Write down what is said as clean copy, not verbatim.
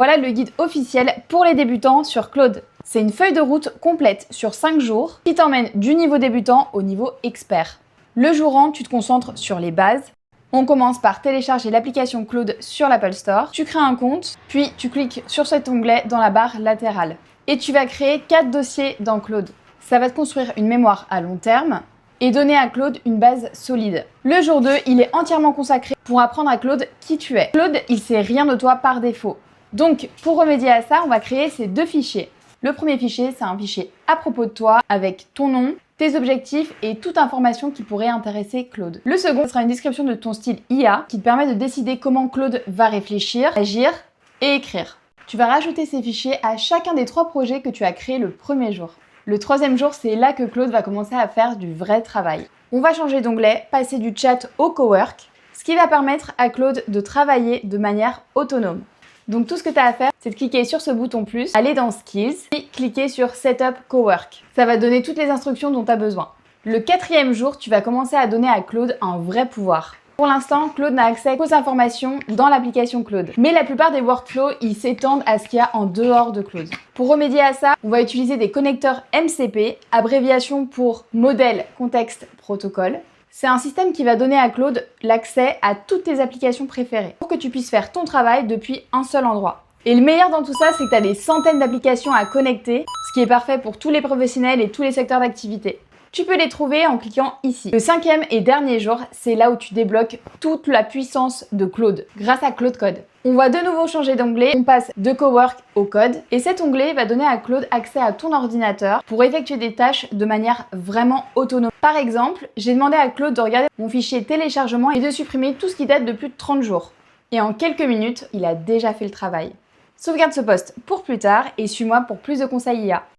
Voilà le guide officiel pour les débutants sur Claude. C'est une feuille de route complète sur 5 jours qui t'emmène du niveau débutant au niveau expert. Le jour 1, tu te concentres sur les bases. On commence par télécharger l'application Claude sur l'Apple Store. Tu crées un compte, puis tu cliques sur cet onglet dans la barre latérale. Et tu vas créer 4 dossiers dans Claude. Ça va te construire une mémoire à long terme et donner à Claude une base solide. Le jour 2, il est entièrement consacré pour apprendre à Claude qui tu es. Claude, il sait rien de toi par défaut. Donc, pour remédier à ça, on va créer ces 2 fichiers. Le premier fichier, c'est un fichier à propos de toi avec ton nom, tes objectifs et toute information qui pourrait intéresser Claude. Le second sera une description de ton style IA qui te permet de décider comment Claude va réfléchir, agir et écrire. Tu vas rajouter ces fichiers à chacun des 3 projets que tu as créés le premier jour. Le 3e jour, c'est là que Claude va commencer à faire du vrai travail. On va changer d'onglet, passer du chat au cowork, ce qui va permettre à Claude de travailler de manière autonome. Donc tout ce que tu as à faire, c'est de cliquer sur ce bouton plus, aller dans Skills et cliquer sur Setup Cowork. Ça va donner toutes les instructions dont tu as besoin. Le 4e jour, tu vas commencer à donner à Claude un vrai pouvoir. Pour l'instant, Claude n'a accès qu'aux informations dans l'application Claude. Mais la plupart des workflows, ils s'étendent à ce qu'il y a en dehors de Claude. Pour remédier à ça, on va utiliser des connecteurs MCP, abréviation pour Modèle, Contexte, Protocole. C'est un système qui va donner à Claude l'accès à toutes tes applications préférées pour que tu puisses faire ton travail depuis un seul endroit. Et le meilleur dans tout ça, c'est que tu as des centaines d'applications à connecter, ce qui est parfait pour tous les professionnels et tous les secteurs d'activité. Tu peux les trouver en cliquant ici. Le 5e et dernier jour, c'est là où tu débloques toute la puissance de Claude grâce à Claude Code. On va de nouveau changer d'onglet, on passe de Cowork au Code et cet onglet va donner à Claude accès à ton ordinateur pour effectuer des tâches de manière vraiment autonome. Par exemple, j'ai demandé à Claude de regarder mon fichier téléchargement et de supprimer tout ce qui date de plus de 30 jours. Et en quelques minutes, il a déjà fait le travail. Sauvegarde ce post pour plus tard et suis-moi pour plus de conseils IA.